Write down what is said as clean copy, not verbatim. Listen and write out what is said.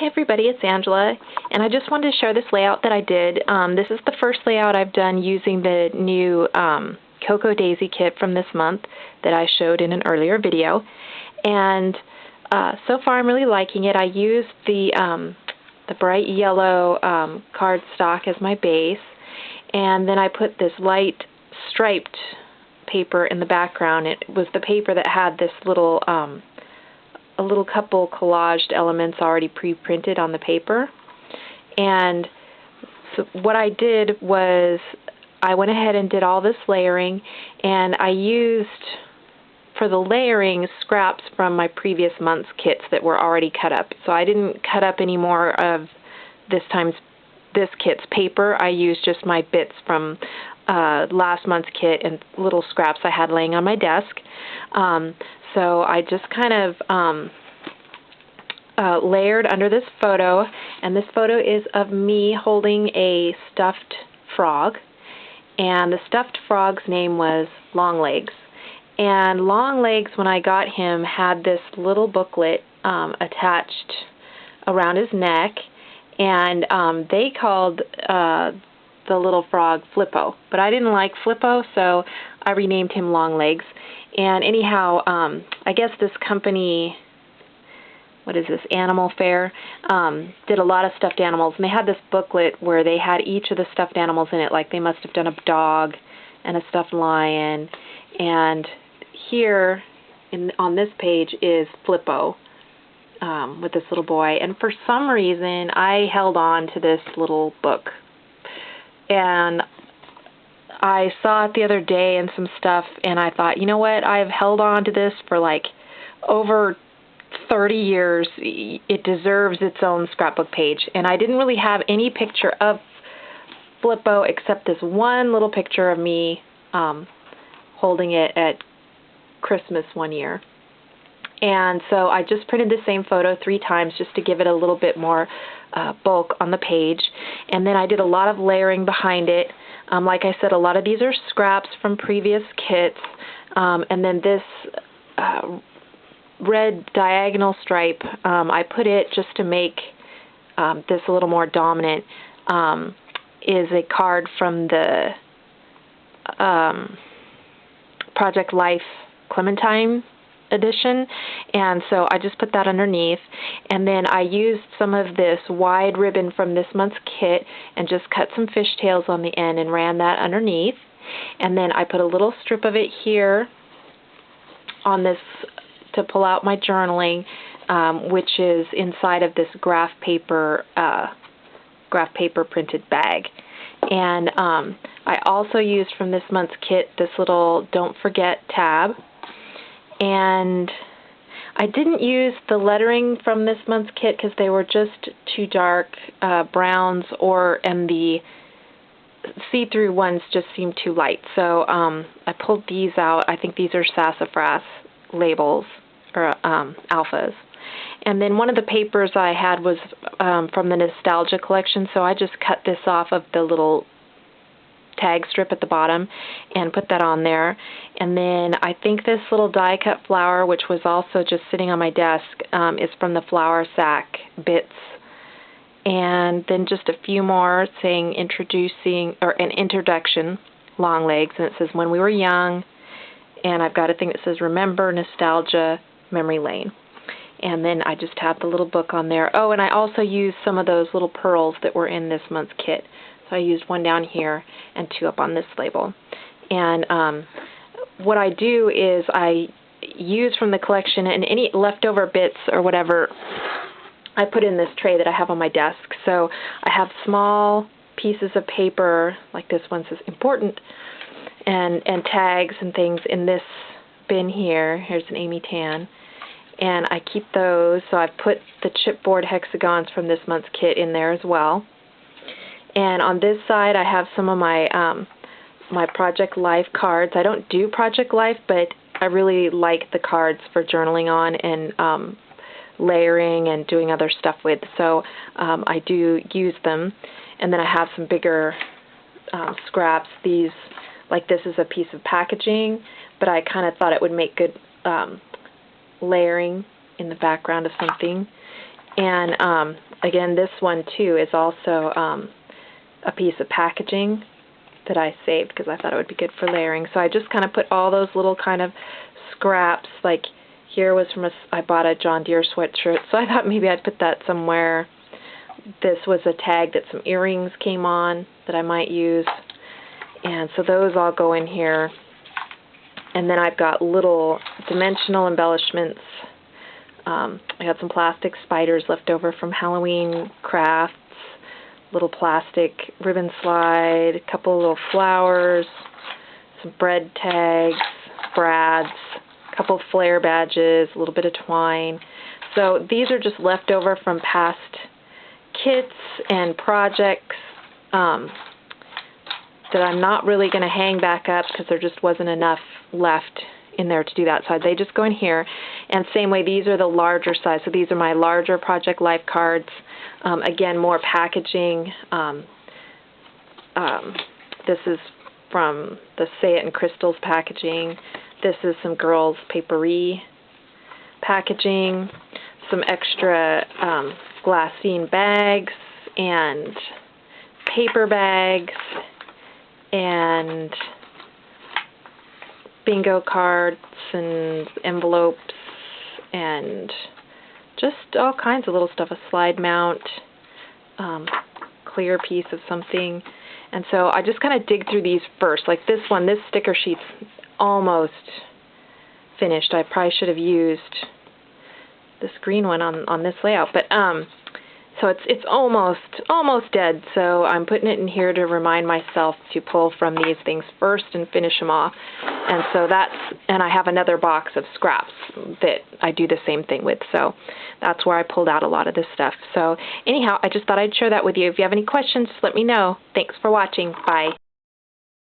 Hey everybody, it's Angela, and I just wanted to share this layout that I did. This is the first layout I've done using the new Cocoa Daisy kit from this month that I showed in an earlier video. And so far I'm really liking it. I used the bright yellow cardstock as my base, and then I put this light striped paper in the background. It was the paper that had this little a little couple collaged elements already pre-printed on the paper. And so what I did was I went ahead and did all this layering, and I used for the layering scraps from my previous month's kits that were already cut up. So I didn't cut up any more of this kit's paper. I used just my bits from last month's kit and little scraps I had laying on my desk. So I just kind of layered under this photo, and this photo is of me holding a stuffed frog, and the stuffed frog's name was Longlegs. And Longlegs, when I got him, had this little booklet attached around his neck, and they called the little frog Flippo, but I didn't like Flippo, so I renamed him Longlegs. And anyhow, I guess this company, what is this, Animal Fair, did a lot of stuffed animals, and they had this booklet where they had each of the stuffed animals in it, like they must have done a dog and a stuffed lion, and here on this page is Flippo with this little boy, and for some reason I held on to this little book, and I saw it the other day in some stuff, and I thought, you know what, I've held on to this for like over 30 years. It deserves its own scrapbook page. And I didn't really have any picture of Flippo except this one little picture of me holding it at Christmas one year. And so I just printed the same photo 3 times just to give it a little bit more bulk on the page. And then I did a lot of layering behind it. Like I said, a lot of these are scraps from previous kits. And then this red diagonal stripe, I put it just to make this a little more dominant, is a card from the Project Life Clementine edition, and so I just put that underneath, and then I used some of this wide ribbon from this month's kit and just cut some fishtails on the end and ran that underneath, and then I put a little strip of it here on this to pull out my journaling, which is inside of this graph paper printed bag. And I also used from this month's kit this little Don't Forget tab. And I didn't use the lettering from this month's kit because they were just too dark browns, and the see-through ones just seemed too light. So I pulled these out. I think these are sassafras labels, or alphas. And then one of the papers I had was from the Nostalgia collection, so I just cut this off of the little tag strip at the bottom and put that on there. And then I think this little die cut flower, which was also just sitting on my desk, is from the Flour Sack bits. And then just a few more saying an introduction, Longlegs, and it says when we were young. And I've got a thing that says remember nostalgia, memory lane. And then I just have the little book on there. Oh, and I also used some of those little pearls that were in this month's kit. So I used 1 down here and 2 up on this label. And what I do is I use from the collection, and any leftover bits or whatever I put in this tray that I have on my desk. So I have small pieces of paper, like this one says important, and tags and things in this bin here. Here's an Amy Tan. And I keep those, so I've put the chipboard hexagons from this month's kit in there as well. And on this side, I have some of my my Project Life cards. I don't do Project Life, but I really like the cards for journaling on and layering and doing other stuff with. So I do use them. And then I have some bigger scraps. These, like this is a piece of packaging, but I kind of thought it would make good layering in the background of something. And again, this one too is also a piece of packaging that I saved because I thought it would be good for layering. So I just kind of put all those little kind of scraps, like here was from I bought a John Deere sweatshirt, so I thought maybe I'd put that somewhere. This was a tag that some earrings came on that I might use, and so those all go in here. And then I've got little dimensional embellishments. I got some plastic spiders left over from Halloween crafts, little plastic ribbon slide, a couple little flowers, some bread tags, brads, a couple flare badges, a little bit of twine. So these are just left over from past kits and projects that I'm not really going to hang back up because there just wasn't enough left in there to do that. So they just go in here. And same way, these are the larger size. So these are my larger Project Life cards. Again, more packaging. This is from the Say It in Crystals packaging. This is some girls' papery packaging. Some extra glassine bags and paper bags and bingo cards and envelopes and just all kinds of little stuff, a slide mount, clear piece of something. And so I just kind of dig through these first. Like this one, this sticker sheet's almost finished. I probably should have used this green one on this layout, but so it's almost dead. So I'm putting it in here to remind myself to pull from these things first and finish them off. And so and I have another box of scraps that I do the same thing with. So that's where I pulled out a lot of this stuff. So anyhow, I just thought I'd share that with you. If you have any questions, just let me know. Thanks for watching. Bye.